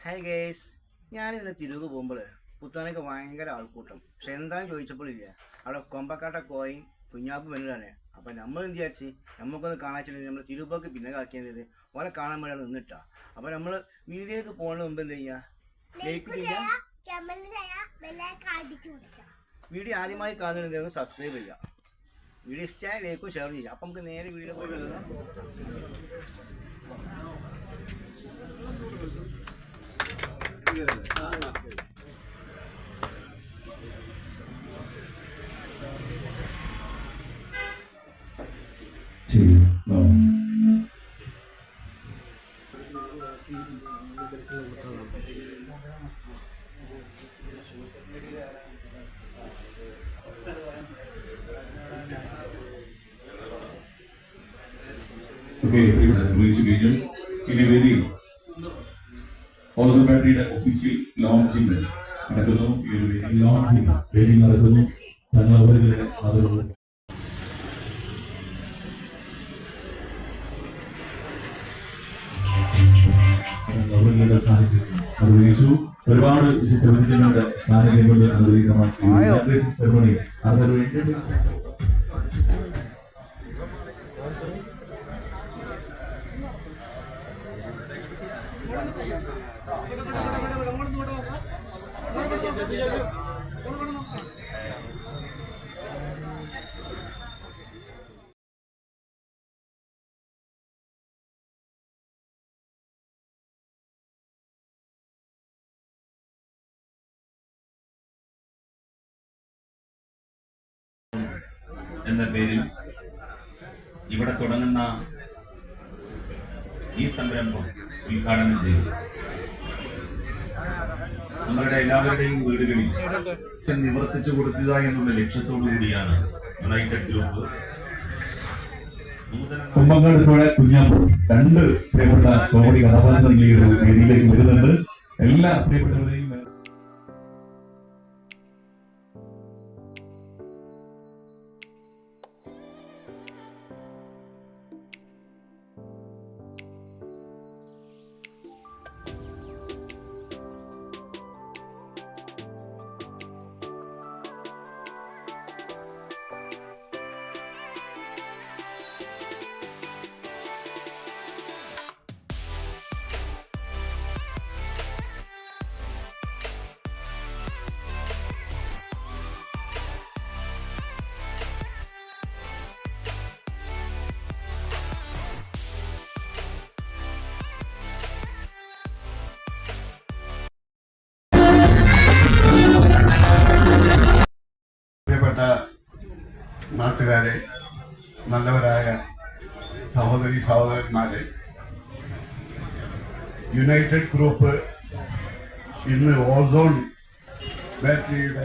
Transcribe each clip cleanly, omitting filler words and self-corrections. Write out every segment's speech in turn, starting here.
Hi guys, ഞാനിതിൽ തിരുവ് പോകുമ്പോൾ പുത്താനൊക്കെ ഭയങ്കര ആൾക്കൂട്ടം. പക്ഷെ എന്താണെന്ന് ചോദിച്ചപ്പോഴില്ല, അവിടെ കൊമ്പക്കാട്ട കോയും കുഞ്ഞാപ്പ് വലുതാണ്. അപ്പം നമ്മൾ എന്ത് വിചാരിച്ച് നമുക്കൊന്ന് കാണാച്ചിട്ടുണ്ടെങ്കിൽ നമ്മൾ തിരുവൊക്കെ പിന്നെ കാക്കിയത് ഓനെ കാണാൻ വേണ്ടിയാണ് നിന്നിട്ടാ. അപ്പം നമ്മൾ വീഡിയോക്ക് പോകുന്നതിന് മുമ്പ് എന്ത് ചെയ്യുക, ലൈക്ക് ചെയ്യുക, വീഡിയോ ആദ്യമായി കാണുന്നുണ്ടെങ്കിൽ സബ്സ്ക്രൈബ് ചെയ്യുക, വീഡിയോ ഇഷ്ടമായി ലൈക്കും ഷെയർ ചെയ്യുക. അപ്പം നമുക്ക് നേരെ വീഡിയോ പോയി വരുന്നത്. Okay, reach region in a very also battery official launching നടക്കുന്നു. ഈ ഒരു launching നടക്കുന്നു. അവരുടെ അനുഗ്രഹിച്ചു. ഒരുപാട് ചിത്രങ്ങളുടെ സാന്നിധ്യം കൊണ്ട് അനുഗ്രഹിക്കമായി സെറമണി അതൊരു എന്ന പേരിൽ ഇവിടെ തുടങ്ങുന്ന ഈ സംരംഭം ഉദ്ഘാടനം ചെയ്തു. നമ്മളുടെ എല്ലാവരുടെയും വീടുകളിൽ നിവർത്തിച്ചു കൊടുക്കുക എന്നുള്ള ലക്ഷ്യത്തോടു കൂടിയാണ് യുണൈറ്റഡ് ഗ്രൂപ്പ് കുമ്പങ്ങാട് കുഞ്ഞാപ്പ് രണ്ട് പ്രിയപ്പെട്ട കോമഡി കഥാപാത്രങ്ങൾ ഈ ഒരു വേദിയിലേക്ക് വരുന്നുണ്ട്. എല്ലാ പ്രിയപ്പെട്ടവരെയും നാട്ടുകാരെ, നല്ലവരായ സഹോദരി സഹോദരന്മാരെ, യുണൈറ്റഡ് ഗ്രൂപ്പ് ഇന്ന് ഓസോൺ ബാറ്ററിയുടെ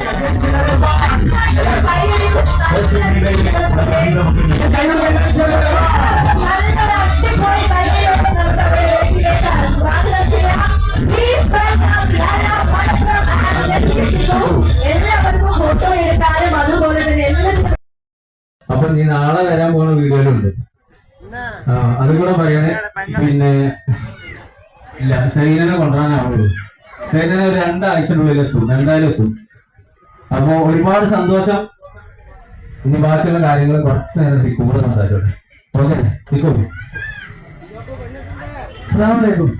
അപ്പൊ നീ നാളെ വരാൻ പോണ വീഡിയോയിലുണ്ട്, അതും കൂടെ പറയണേ. പിന്നെ ഇല്ല, സൈനനെ കൊണ്ടുവരാനാവുള്ളൂ. സൈനനെ ഒരു 2 ആഴ്ചനുള്ളിൽ എത്തും, എന്തായാലും എത്തും. അപ്പൊ ഒരുപാട് സന്തോഷം. ഇനി ബാക്കിയുള്ള കാര്യങ്ങൾ കുറച്ച് നേരം സിക്കൂടെ സംസാരിച്ചോട്ടെ. ഓക്കെ സിക്കു, അസ്സലാമു അലൈക്കും.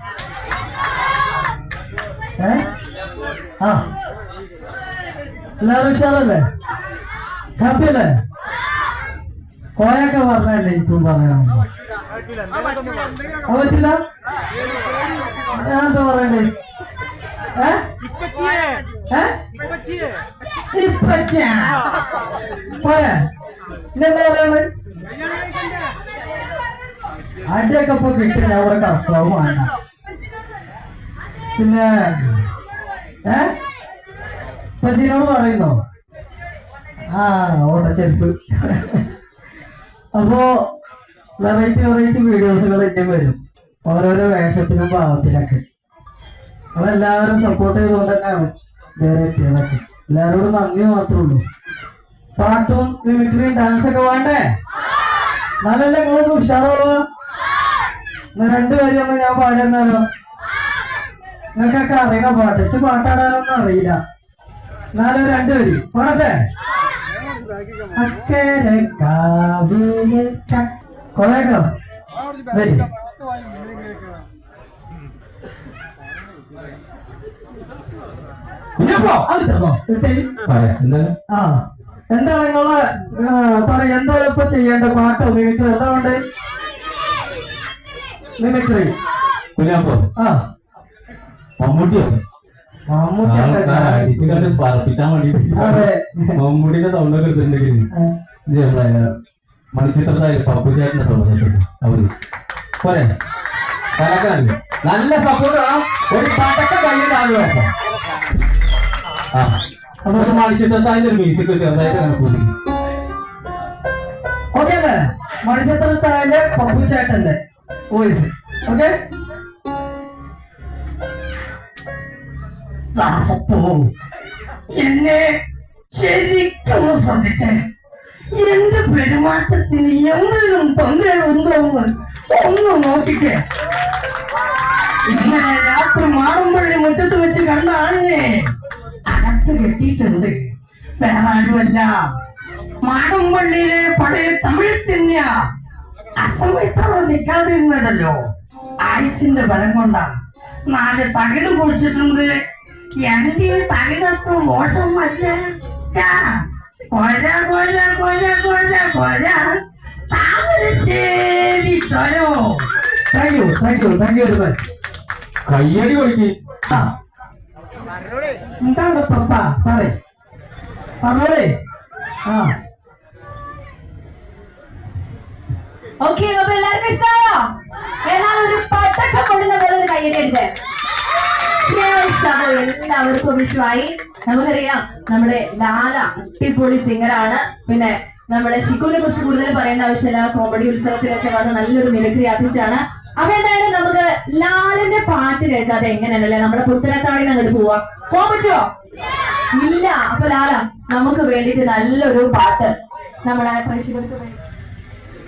എല്ലാവരും ഉഷാറല്ലേ? ഹാപ്പി അല്ലേ? കോയൊക്കെ പറഞ്ഞല്ലേ എനിക്കും പറയാൻ പറ്റില്ല. ഞാൻ എന്താ പറയണ്ടേ? പോയെ ഇന്നെന്താ പറയണത്? അടിയൊക്കെ ഇപ്പൊ കിട്ടില്ല, അവിടെ കർത്താവ് വേണ്ട. പിന്നെ പച്ചീനോട് പറയുന്നോ? ഓട്ട ചെരുപ്പ്. അപ്പോ വെറൈറ്റി വീഡിയോസുകൾ എന്നെ വരും, ഓരോരോ വേഷത്തിനും ഭാവത്തിലൊക്കെ. അതെല്ലാവരും സപ്പോർട്ട് ചെയ്തുകൊണ്ട് തന്നെയാണ് ഇതുവരെ എത്തിയതൊക്കെ. എല്ലാവരോടും നന്ദി മാത്രമേ ഉള്ളൂ. പാട്ടും മിമിക്രിയും ഡാൻസൊക്കെ വേണ്ടേ? നല്ലല്ലേ? നിങ്ങളൊന്ന് ഉഷാറാവുക. 2 വരിയൊന്നും ഞാൻ പാടുന്നാലോ? നിങ്ങൾക്കൊക്കെ അറിയണ പാട്ട് ഇച്ച് പാട്ടാടാനൊന്നും അറിയില്ല. എന്നാലും രണ്ടുപേര് പാടത്തെ അക്കരെ കാവിലെ കൊറേക്കോ വരി ആ എന്താണ് നിങ്ങള് പറയാ എന്താ ഇപ്പൊ ചെയ്യേണ്ട പാട്ടോ മിമിക്രി എന്താ വേണ്ടേ? മിമിക്രി കുഞ്ഞാപ്പോ ആ മമ്മൂട്ടിയോ മമ്മൂട്ടി അടിച്ചുകൊണ്ട് പറപ്പിച്ചാൻ വേണ്ടി അതെ മമ്മൂട്ടിന്റെ സൗണ്ടൊക്കെ എടുത്തിട്ടുണ്ടെങ്കിൽ മണിച്ചിത്രത്തായാലും പപ്പുചേട്ടന്റെ സൗണ്ട് അവര് പോരെ കലക്കാനല്ലേ നല്ല സപ്പോർട്ട് വേണം. ഒരു പടക്കം കയ്യിൽ ആദ്യം നോക്കാം. ആ അതൊരു മണിച്ചിത്രത്തായാലും ഒരു മ്യൂസിക് ചെറുതായിട്ട് അങ്ങനെ കൂടി. ഓക്കെ അല്ലേ? മണിച്ചിത്രത്തായാലെ പപ്പുചേട്ടന്റെ വോയിസ് ഓക്കെ. എന്നെ ശരിക്കും ശ്രദ്ധിച്ചേ. എന്റെ പെരുമാറ്റത്തിന് എന്തെങ്കിലും തൊന്തയുണ്ടോ ഒന്ന് നോക്കിക്കേ. ഇന്നലെ രാത്രി മാടമ്പള്ളി മുറ്റത്ത് വെച്ച് കണ്ട ആളിനെ അകത്ത് കെട്ടിയിട്ടുണ്ട്. വേറെ ആരുമല്ല, മാടമ്പള്ളിയിലെ പഴയ തമിഴ് തന്നെയാ. അസമയത്തോടെ നിൽക്കാതിരുന്നല്ലോ. ആയുസിന്റെ ബലം കൊണ്ടാ 4 തകിട് കുടിച്ചിട്ടുണ്ട്. എന്റെ തകിടത്ത് മോശം താമരശ്ശേരി തരോ. Thank you very much. കയ്യടി കൊടുക്കി. എന്താണ് പപ്പ പറഞ്ഞോളേ. ആ ഓക്കെ, അപ്പൊ എല്ലാവർക്കും ഇഷ്ടമായോ? എന്നാൽ ഒരു പട്ടക്കം പൊടുന്ന പോലെ ഒരു കയ്യടി അടിച്ചേ. എല്ലാവർക്കും ഇഷ്ടമായി. നമുക്കറിയാം നമ്മുടെ ലാല അടിപൊളി സിംഗറാണ്. പിന്നെ നമ്മുടെ ഷിക്കുവിനെ കുറിച്ച് കൂടുതൽ പറയേണ്ട ആവശ്യമില്ല. കോമഡി ഉത്സവത്തിലൊക്കെ വന്ന നല്ലൊരു മിമിക്രി ആർട്ടിസ്റ്റ് ആണ്. അപ്പൊ എന്തായാലും നമുക്ക് ലാലിന്റെ പാട്ട് കേൾക്കാതെ എങ്ങനെയല്ലേ നമ്മുടെ പുത്തനത്താടിന് അങ്ങോട്ട് പോവാൻ പറ്റുമോ? ഇല്ല. അപ്പൊ ലാല നമുക്ക് വേണ്ടിയിട്ട് നല്ലൊരു പാട്ട് നമ്മളെ പ്രേക്ഷകർക്ക് വേണ്ടി.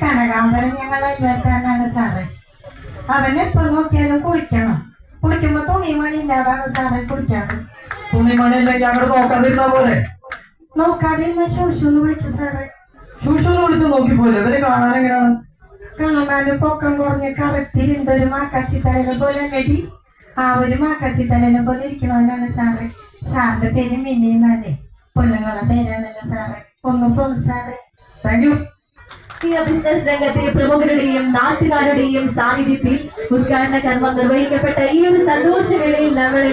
കനകാമ്പരം ഞങ്ങളെ വരുത്താനാണ് സാറേ. അവനെപ്പോ നോക്കിയാലും കുളിക്കണം. കുളിക്കുമ്പോ തുണിമണി ഇല്ലാതാണ് സാറേ കുളിക്കാറ്. തുണിമണിയിലേക്ക് അങ്ങോട്ട് നോക്കാതിരുന്നാ പോലെ. നോക്കാതിരുന്ന ശൂശുന്ന് വിളിക്കും സാറേ. ശൂഷൊന്ന് വിളിച്ച് നോക്കിപ്പോലെ. ഇവരെ കാണാൻ എങ്ങനെയാണ്? കാണാനും പൊക്കം കുറഞ്ഞ കറുത്തിരുണ്ട ഒരു മാക്കാച്ചി തലനെ പോലെ കടി. ആ ഒരു മാക്കാച്ചി തലനെ പോലെ ഇരിക്കണവനാണ് സാറേ. സാറിന്റെ പേര് മിനിന്നല്ലേ. പൊണ്ണുങ്ങളെ പേരാണല്ലോ സാറേ. ഒന്നും തോന്നും സാറേ. Thank you. ബിസിനസ് രംഗത്തെ പ്രമുഖരുടെയും നാട്ടുകാരുടെയും സാന്നിധ്യത്തിൽ ഉദ്ഘാടന കർമ്മം നിർവഹിക്കപ്പെട്ട ഈ ഒരു സന്തോഷവേളയിൽ നമ്മൾ